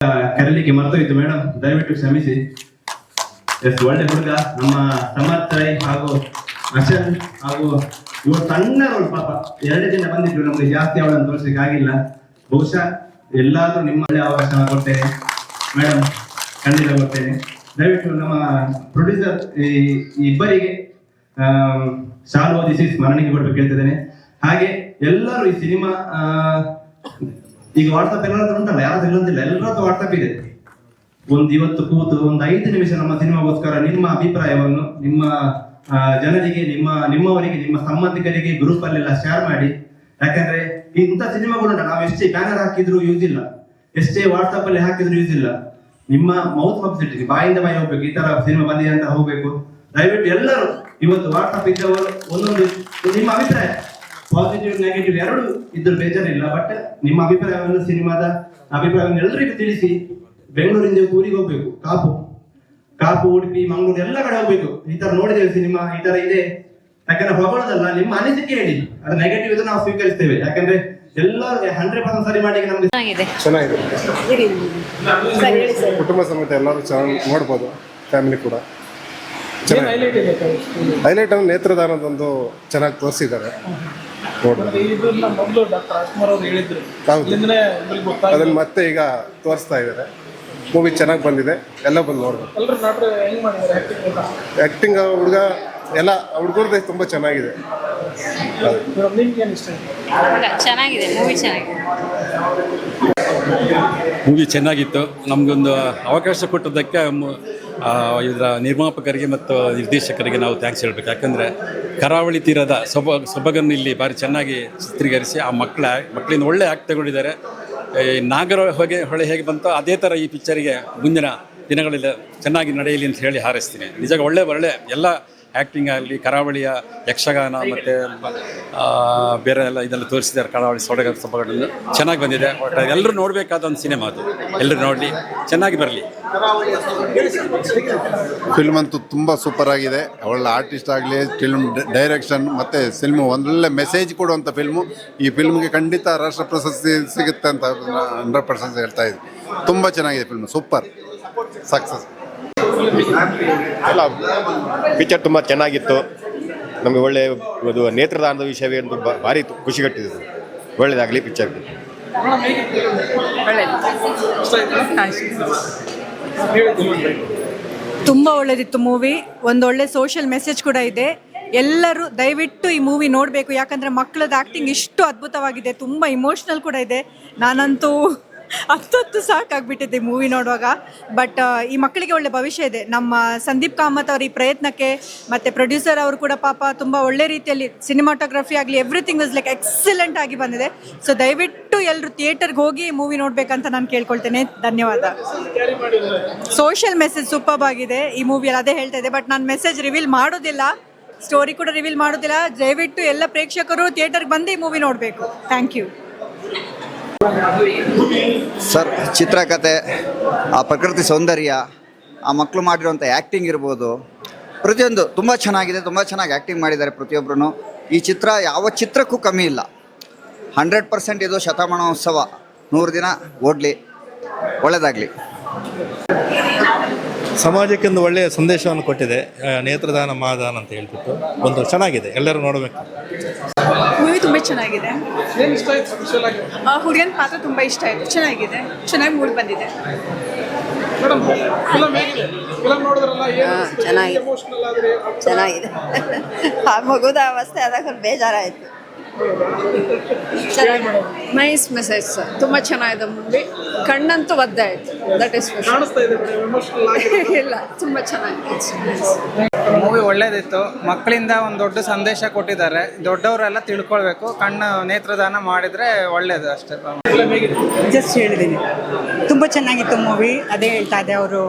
ಕರೀಲಿಕ್ಕೆ ಮರ್ತೋಯ್ತು ಮೇಡಮ್, ದಯವಿಟ್ಟು ಕ್ಷಮಿಸಿ. ಎಷ್ಟು ಒಳ್ಳೆ ಹುಡುಗ ನಮ್ಮ ಸಮರ್ಥ ರೈ ಹಾಗೂ ಅಶನ್ ಹಾಗೂ ಇವರು ಸಣ್ಣವರು ಪಾಪ 2 ದಿನ ಬಂದಿದ್ರು, ನಮ್ಗೆ ಜಾಸ್ತಿ ಅವಳನ್ನು ತೋರಿಸ್ಲಿಕ್ಕೆ ಆಗಿಲ್ಲ. ಬಹುಶಃ ಎಲ್ಲಾದ್ರೂ ನಿಮ್ಮ ಒಳ್ಳೆ ಅವಕಾಶ ಕೊಡ್ತೇನೆ ಮೇಡಮ್, ಖಂಡಿತ ಕೊಡ್ತೇನೆ. ದಯವಿಟ್ಟು ನಮ್ಮ ಪ್ರೊಡ್ಯೂಸರ್ ಇಬ್ಬರಿಗೆ ಶಾಲು ಓದಿಸಿ ಸ್ಮರಣಿಕೆ ಕೊಡ್ಬೇಕು ಹೇಳ್ತಿದ್ದೇನೆ. ಹಾಗೆ ಎಲ್ಲರೂ ಈ ಸಿನಿಮಾ ಈಗ ವಾಟ್ಸಪ್ ಎಲ್ಲರದ್ದು ಉಂಟಲ್ಲ, ಯಾರು ಇಲ್ಲಂತಿಲ್ಲ, ಎಲ್ಲರದ್ದು ವಾಟ್ಸಪ್ ಇದೆ. ಇವತ್ತು ಕೂತು 5 ನಿಮಿಷ ನಮ್ಮ ಸಿನಿಮಾಗೋಸ್ಕರ ನಿಮ್ಮ ಅಭಿಪ್ರಾಯವನ್ನು ನಿಮ್ಮ ಜನರಿಗೆ, ನಿಮ್ಮವರಿಗೆ, ನಿಮ್ಮ ಸಂಬಂಧಿಕರಿಗೆ ಗ್ರೂಪ್ ಅಲ್ಲೆಲ್ಲ ಶೇರ್ ಮಾಡಿ. ಯಾಕಂದ್ರೆ ಇಂಥ ಸಿನಿಮಾಗಳು ಉಂಟಲ್ಲ, ನಾವು ಎಷ್ಟೇ ಬ್ಯಾನರ್ ಹಾಕಿದ್ರು ಯೂಸ್ ಇಲ್ಲ, ಎಷ್ಟೇ ವಾಟ್ಸಪ್ ಅಲ್ಲಿ ಹಾಕಿದ್ರು ಯೂಸ್ ಇಲ್ಲ. ನಿಮ್ಮ ಮೌತ್ ಪಬ್ಲಿಸಿಟಿ, ಬಾಯಿಂದ ಬಾಯಿ ಹೋಗ್ಬೇಕು, ಈ ತರ ಸಿನಿಮಾ ಬಂದಿದೆ ಅಂತ ಹೋಗ್ಬೇಕು. ದಯವಿಟ್ಟು ಎಲ್ಲರೂ ಇವತ್ತು ವಾಟ್ಸಪ್ ಇದ್ದವರು ಒಂದೊಂದು ನಿಮ್ಮ ಅಭಿಪ್ರಾಯ, ಪಾಸಿಟಿವ್ ನೆಗೆಟಿವ್ ಎರಡು ಇದ್ರ ಬೇಜಾರಿಲ್ಲ, ಬಟ್ ನಿಮ್ಮ ಅಭಿಪ್ರಾಯವನ್ನು, ಸಿನಿಮಾದ ಅಭಿಪ್ರಾಯವನ್ನು ಎಲ್ಲರಿಗೂ ತಿಳಿಸಿ. ಬೆಂಗಳೂರಿಂದ ಊರಿಗೆ ಹೋಗ್ಬೇಕು, ಕಾಪು ಉಡುಪಿ ಮಂಗಳೂರು ಎಲ್ಲ ಕಡೆ ಹೋಗ್ಬೇಕು. ಈ ತರ ನೋಡಿದ್ದೇವೆ ಸಿನಿಮಾ, ಈ ತರ ಇದೆ. ಯಾಕಂದ್ರೆ ಹೊಗಳೋದಲ್ಲ, ನಿಮ್ಮ ಅನಿಸಿಕೆ ಹೇಳಿ, ಅದು ನೆಗೆಟಿವ್ ಇದ್ರೆ ನಾವು ಸ್ವೀಕರಿಸ್ತೇವೆ. ಯಾಕಂದ್ರೆ ಎಲ್ಲ 100% ಸರಿ ಮಾಡಿ ನಮ್ಗೆ ಚೆನ್ನಾಗಿದೆ. ಕುಟುಂಬ ಸಮೇತ ಎಲ್ಲರೂ ಚೆನ್ನಾಗಿ ನೋಡ್ಬೋದು, ಫ್ಯಾಮಿಲಿ ಕೂಡ. ಹೈಲೈಟ್ ಅಂದ್ರೆ ನೇತ್ರದಾನದೊಂದು ಚೆನ್ನಾಗಿ ತೋರಿಸಿದ್ದಾರೆ. ಅದನ್ನ ಮತ್ತೆ ಈಗ ತೋರಿಸ್ತಾ ಇದ್ದಾರೆ. ಮೂವಿ ಚೆನ್ನಾಗಿ ಬಂದಿದೆ, ಎಲ್ಲ ಬಂದು ನೋಡ್ಬೋದು. ಆಕ್ಟಿಂಗ್ ಹುಡುಗ ಎಲ್ಲ ಹುಡುಗರದ್ದು ತುಂಬಾ ಚೆನ್ನಾಗಿದೆ. ಚೆನ್ನಾಗಿದೆ ಮೂವಿ ಚೆನ್ನಾಗಿತ್ತು. ನಮಗೊಂದು ಅವಕಾಶ ಕೊಟ್ಟದ್ದಕ್ಕೆ ಇದರ ನಿರ್ಮಾಪಕರಿಗೆ ಮತ್ತು ನಿರ್ದೇಶಕರಿಗೆ ನಾವು ಥ್ಯಾಂಕ್ಸ್ ಹೇಳಬೇಕು. ಯಾಕಂದರೆ ಕರಾವಳಿ ತೀರದ ಸೊಬಗನ್ನು ಇಲ್ಲಿ ಭಾರಿ ಚೆನ್ನಾಗಿ ಚಿತ್ರೀಕರಿಸಿ ಆ ಮಕ್ಕಳಿಂದ ಒಳ್ಳೆ ಆ್ಯಕ್ಟ್ ತಗೊಂಡಿದ್ದಾರೆ. ನಾಗರ ಹೊಳೆ ಹೇಗೆ ಬಂತೋ ಅದೇ ಥರ ಈ ಪಿಕ್ಚರಿಗೆ ಮುಂದಿನ ದಿನಗಳಲ್ಲಿ ಚೆನ್ನಾಗಿ ನಡೆಯಲಿ ಅಂತ ಹೇಳಿ ಹಾರೈಸ್ತೀನಿ. ನಿಜ ಒಳ್ಳೆ ಎಲ್ಲ ಆ್ಯಕ್ಟಿಂಗ್ ಆಗಲಿ, ಕರಾವಳಿಯ ಯಕ್ಷಗಾನ ಮತ್ತು ಬೇರೆ ಎಲ್ಲ ಇದೆಲ್ಲ ತೋರಿಸಿದ್ದಾರೆ. ಕರಾವಳಿ ಸೊಬಗನ್ನು ಚೆನ್ನಾಗಿ ಬಂದಿದೆ. ಒಟ್ಟು ಎಲ್ಲರೂ ನೋಡಬೇಕಾದ ಒಂದು ಸಿನಿಮಾ ಅದು, ಎಲ್ಲರೂ ನೋಡಲಿ, ಚೆನ್ನಾಗಿ ಬರಲಿ. ಫಿಲ್ಮ್ ಅಂತೂ ತುಂಬ ಸೂಪರ್ ಆಗಿದೆ. ಒಳ್ಳೆ ಆರ್ಟಿಸ್ಟ್ ಆಗಲಿ, ಫಿಲ್ಮ್ ಡೈರೆಕ್ಷನ್ ಮತ್ತು ಫಿಲ್ಮು ಒಳ್ಳೆ ಮೆಸೇಜ್ ಕೊಡುವಂಥ ಫಿಲ್ಮು. ಈ ಫಿಲ್ಮ್ಗೆ ಖಂಡಿತ ರಾಷ್ಟ್ರ ಪ್ರಶಸ್ತಿ ಸಿಗುತ್ತೆ ಅಂತ 100% ಹೇಳ್ತಾ ಇದ್ವಿ. ತುಂಬ ಚೆನ್ನಾಗಿದೆ ಫಿಲ್ಮ್, ಸೂಪರ್ ಸಕ್ಸಸ್. ಎಲ್ಲ ಪಿಕ್ಚರ್ ತುಂಬ ಚೆನ್ನಾಗಿತ್ತು. ನಮಗೆ ಒಳ್ಳೆ ಅದು ನೇತ್ರದಾನದ ವಿಷಯವೇ ಒಂದು ಭಾರಿ ಖುಷಿಗಟ್ಟಿದೆ. ಒಳ್ಳೆಯದಾಗಲಿ ಪಿಕ್ಚರ್ಗೆ. ತುಂಬ ಒಳ್ಳೆದಿತ್ತು ಮೂವಿ. ಒಂದೊಳ್ಳೆ ಸೋಷಿಯಲ್ ಮೆಸೇಜ್ ಕೂಡ ಇದೆ. ಎಲ್ಲರೂ ದಯವಿಟ್ಟು ಈ ಮೂವಿ ನೋಡಬೇಕು. ಯಾಕಂದರೆ ಮಕ್ಕಳದ್ದು ಆ್ಯಕ್ಟಿಂಗ್ ಇಷ್ಟು ಅದ್ಭುತವಾಗಿದೆ, ತುಂಬ ಇಮೋಷ್ನಲ್ ಕೂಡ ಇದೆ. ನಾನಂತೂ ಹತ್ತು ಸಾಕಾಗ್ಬಿಟ್ಟಿದ್ದೆ ಮೂವಿ ನೋಡುವಾಗ. ಬಟ್ ಈ ಮಕ್ಕಳಿಗೆ ಒಳ್ಳೆ ಭವಿಷ್ಯ ಇದೆ. ನಮ್ಮ ಸಂದೀಪ್ ಕಾಮತ್ ಅವರ ಈ ಪ್ರಯತ್ನಕ್ಕೆ ಮತ್ತು ಪ್ರೊಡ್ಯೂಸರ್ ಅವರು ಕೂಡ ಪಾಪ ತುಂಬ ಒಳ್ಳೆ ರೀತಿಯಲ್ಲಿ ಸಿನಿಮಾಟೋಗ್ರಫಿ ಆಗಲಿ, ಎವ್ರಿಥಿಂಗ್ ವಾಸ್ ಲೈಕ್ ಎಕ್ಸಲೆಂಟ್ ಆಗಿ ಬಂದಿದೆ. ಸೊ ದಯವಿಟ್ಟು ಎಲ್ಲರೂ ಥಿಯೇಟರ್ಗೆ ಹೋಗಿ ಮೂವಿ ನೋಡಬೇಕಂತ ನಾನು ಕೇಳ್ಕೊಳ್ತೇನೆ. ಧನ್ಯವಾದ. ಸೋಷಿಯಲ್ ಮೆಸೇಜ್ ಸೂಪರ್ ಆಗಿದೆ ಈ ಮೂವಿಯಲ್ಲಿ, ಅದೇ ಹೇಳ್ತಾ ಇದೆ. ಬಟ್ ನಾನು ಮೆಸೇಜ್ ರಿವೀಲ್ ಮಾಡೋದಿಲ್ಲ, ಸ್ಟೋರಿ ಕೂಡ ರಿವೀಲ್ ಮಾಡೋದಿಲ್ಲ. ದಯವಿಟ್ಟು ಎಲ್ಲ ಪ್ರೇಕ್ಷಕರು ಥಿಯೇಟರ್ಗೆ ಬಂದು ಈ ಮೂವಿ ನೋಡಬೇಕು. Thank you sir. ಚಿತ್ರಕಥೆ, ಆ ಪ್ರಕೃತಿ ಸೌಂದರ್ಯ, ಆ ಮಕ್ಕಳು ಮಾಡಿರುವಂಥ ಆ್ಯಕ್ಟಿಂಗ್ ಇರ್ಬೋದು, ಪ್ರತಿಯೊಂದು ತುಂಬ ಚೆನ್ನಾಗಿದೆ. ತುಂಬ ಚೆನ್ನಾಗಿ ಆ್ಯಕ್ಟಿಂಗ್ ಮಾಡಿದ್ದಾರೆ ಪ್ರತಿಯೊಬ್ಬರೂ. ಈ ಚಿತ್ರ ಯಾವ ಚಿತ್ರಕ್ಕೂ ಕಮ್ಮಿ ಇಲ್ಲ. 100% ಇದು ಶತಮಾನೋತ್ಸವ, 100 ದಿನ ಓಡಲಿ, ಒಳ್ಳೆಯದಾಗಲಿ. ಸಮಾಜಕ್ಕೆ ಒಂದು ಒಳ್ಳೆಯ ಸಂದೇಶವನ್ನು ಕೊಟ್ಟಿದೆ. ನೇತ್ರದಾನ ಮಹಾದಾನ ಅಂತ ಹೇಳ್ಬಿಟ್ಟು ಒಂದು ಚೆನ್ನಾಗಿದೆ, ಎಲ್ಲರೂ ನೋಡಬೇಕು. ಮೂವಿ ತುಂಬ ಚೆನ್ನಾಗಿದೆ. ಹುಡುಗನ ಪಾತ್ರ ತುಂಬ ಇಷ್ಟ ಆಯಿತು, ಚೆನ್ನಾಗಿದೆ, ಚೆನ್ನಾಗಿ ಮೂಡಿ ಬಂದಿದೆ. ಚೆನ್ನಾಗಿದೆ. ಆ ಮಗುದ ಅವಸ್ಥೆ ಆದಾಗ ಬೇಜಾರಾಯಿತು. ನೈಸ್ ಮೆಸೇಜ್ ಸರ್, ತುಂಬ ಚೆನ್ನಾಗಿದೆ ಮೂವಿ. ಕಣ್ಣಂತೂ ಒದ್ದೆ ಆಯಿತು. ದಟ್ ಇಸ್ ಇಲ್ಲ, ತುಂಬ ಚೆನ್ನಾಗಿದೆ ಮೂವಿ. ಒಳ್ಳೇದಿತ್ತು. ಮಕ್ಕಳಿಂದ ಒಂದು ದೊಡ್ಡ ಸಂದೇಶ ಕೊಟ್ಟಿದ್ದಾರೆ. ದೊಡ್ಡವರೆಲ್ಲ ತಿಳ್ಕೊಳ್ಬೇಕು, ಕಣ್ಣು ನೇತ್ರದಾನ ಮಾಡಿದರೆ ಒಳ್ಳೇದು ಅಷ್ಟೇ. ಜಸ್ಟ್ ಹೇಳಿದ್ದೀನಿ, ತುಂಬ ಚೆನ್ನಾಗಿತ್ತು ಮೂವಿ. ಅದೇ ಹೇಳ್ತಾ ಇದೆ ಅವರು,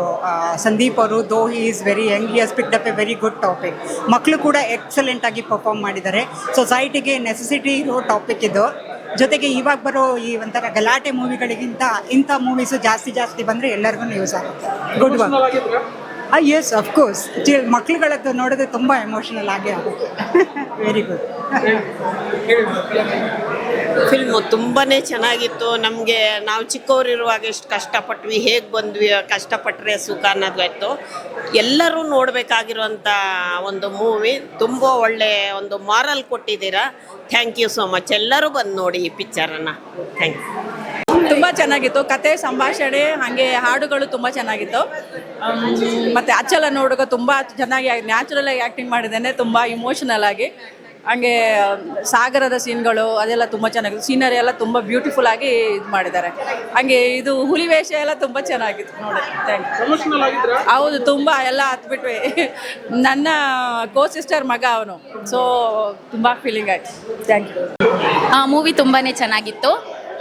ಸಂದೀಪ್ ಅವರು. Though he is very young, he has picked up a very good topic. ಮಕ್ಕಳು ಕೂಡ ಎಕ್ಸಲೆಂಟ್ ಆಗಿ ಪರ್ಫಾರ್ಮ್ ಮಾಡಿದ್ದಾರೆ. ಸೊಸೈಟಿಗೆ ನೆಸೆಸಿಟಿ ಇರೋ ಟಾಪಿಕ್ ಇದು. ಜೊತೆಗೆ ಇವಾಗ ಬರೋ ಈ ಒಂಥರ ಗಲಾಟೆ ಮೂವಿಗಳಿಗಿಂತ ಇಂಥ ಮೂವೀಸು ಜಾಸ್ತಿ ಬಂದರೆ ಎಲ್ಲರಿಗೂ ಯೂಸ್ ಆಗುತ್ತೆ. Good work. Yes, of course. ಮಕ್ಳುಗಳದ್ದು ನೋಡಿದ್ರೆ ತುಂಬ ಎಮೋಷನಲ್ ಆಗೇ ಆಗುತ್ತೆ. Very good. ಫಿಲ್ಮು ತುಂಬಾ ಚೆನ್ನಾಗಿತ್ತು. ನಮಗೆ ನಾವು ಚಿಕ್ಕವರಿರುವಾಗ ಎಷ್ಟು ಕಷ್ಟಪಟ್ವಿ, ಹೇಗೆ ಬಂದ್ವಿ, ಕಷ್ಟಪಟ್ಟರೆ ಸುಖ ಅನ್ನೋದಾಯ್ತು. ಎಲ್ಲರೂ ನೋಡಬೇಕಾಗಿರುವಂಥ ಒಂದು ಮೂವಿ. ತುಂಬ ಒಳ್ಳೆ ಒಂದು ಮಾರಲ್ ಕೊಟ್ಟಿದ್ದೀರಾ. Thank you so much. ಎಲ್ಲರೂ ಬಂದು ನೋಡಿ ಈ ಪಿಕ್ಚರನ್ನು. Thank you. ತುಂಬ ಚೆನ್ನಾಗಿತ್ತು. ಕತೆ, ಸಂಭಾಷಣೆ, ಹಾಗೆ ಹಾಡುಗಳು ತುಂಬ ಚೆನ್ನಾಗಿತ್ತು. ಮತ್ತು ಅಚ್ಚಲ ನೋಡುಗ ತುಂಬ ಚೆನ್ನಾಗಿ ನ್ಯಾಚುರಲ್ ಆಗಿ ಆ್ಯಕ್ಟಿಂಗ್ ಮಾಡಿದ್ದೇನೆ, ತುಂಬ ಇಮೋಷನಲ್ ಆಗಿ. ಹಾಗೆ ಸಾಗರದ ಸೀನ್ಗಳು ಅದೆಲ್ಲ ತುಂಬ ಚೆನ್ನಾಗಿತ್ತು. ಸೀನರಿ ಎಲ್ಲ ತುಂಬ ಬ್ಯೂಟಿಫುಲ್ ಆಗಿ ಇದು ಮಾಡಿದ್ದಾರೆ. ಹಾಗೆ ಇದು ಹುಲಿ ವೇಷ ಎಲ್ಲ ತುಂಬ ಚೆನ್ನಾಗಿತ್ತು ನೋಡಿ. Thank you. ಹೌದು, ತುಂಬ ಎಲ್ಲ ಹತ್ಬಿಟ್ವಿ. ನನ್ನ ಕೋ ಸಿಸ್ಟರ್ ಮಗ ಅವನು, ಸೊ ತುಂಬ ಫೀಲಿಂಗ್ ಆಯಿತು. Thank you. ಮೂವಿ ತುಂಬಾ ಚೆನ್ನಾಗಿತ್ತು.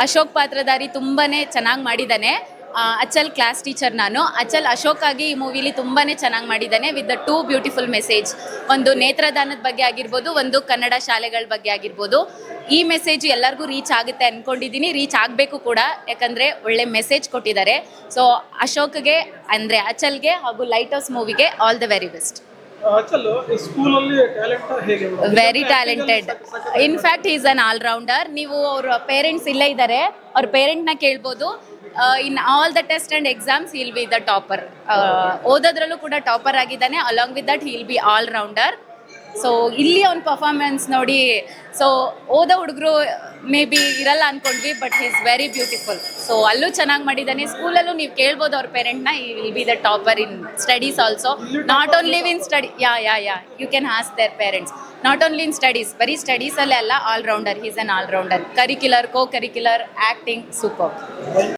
ಅಶೋಕ್ ಪಾತ್ರಧಾರಿ ತುಂಬಾ ಚೆನ್ನಾಗಿ ಮಾಡಿದ್ದಾನೆ. ಅಚಲ್ ಕ್ಲಾಸ್ ಟೀಚರ್ ನಾನು. ಅಚಲ್ ಅಶೋಕ್ ಆಗಿ ಈ ಮೂವಿಲಿ ತುಂಬಾ ಚೆನ್ನಾಗಿ ಮಾಡಿದ್ದಾನೆ ವಿತ್ ದ 2 ಬ್ಯೂಟಿಫುಲ್ ಮೆಸೇಜ್. ಒಂದು ನೇತ್ರದಾನದ ಬಗ್ಗೆ ಆಗಿರ್ಬೋದು, ಒಂದು ಕನ್ನಡ ಶಾಲೆಗಳ ಬಗ್ಗೆ ಆಗಿರ್ಬೋದು. ಈ ಮೆಸೇಜ್ ಎಲ್ಲರಿಗೂ ರೀಚ್ ಆಗುತ್ತೆ ಅಂದ್ಕೊಂಡಿದ್ದೀನಿ, ರೀಚ್ ಆಗಬೇಕು ಕೂಡ, ಯಾಕಂದರೆ ಒಳ್ಳೆ ಮೆಸೇಜ್ ಕೊಟ್ಟಿದ್ದಾರೆ. ಸೊ ಅಶೋಕ್ಗೆ ಅಂದರೆ ಅಚಲ್ಗೆ ಹಾಗೂ ಲೈಟ್ ಹೌಸ್ ಮೂವಿಗೆ all the very best. Very talented. In fact is an all rounder. ನೀವು ಅವ್ರ ಪೇರೆಂಟ್ಸ್ ಇಲ್ಲೇ ಇದ್ದಾರೆ, ಅವ್ರ ಪೇರೆಂಟ್ನ ಕೇಳ್ಬೋದು. In all the test and exams he'll be the topper. ಓದೋದ್ರಲ್ಲೂ ಕೂಡ ಟಾಪರ್ ಆಗಿದ್ದಾನೆ. Along with that he'll be all rounder. So ಇಲ್ಲಿ ಅವ್ನ ಪರ್ಫಾರ್ಮೆನ್ಸ್ ನೋಡಿ, ಸೊ ಓದೋ ಹುಡುಗರು ಮೇ ಬಿ ಇರಲ್ಲ ಅಂದ್ಕೊಂಡ್ವಿ, but he is very beautiful. So ಅಲ್ಲೂ ಚೆನ್ನಾಗಿ ಮಾಡಿದ್ದಾನೆ. ಸ್ಕೂಲಲ್ಲೂ ನೀವು ಕೇಳ್ಬೋದು ಅವ್ರ ಪೇರೆಂಟ್ನ, he will be the topper in studies also. Not only in study, ya you can ask their parents. Not only in studies, ಬರೀ ಸ್ಟಡೀಸಲ್ಲೇ ಅಲ್ಲ, all rounder. He's an all rounder. Curricular, co curricular, acting super.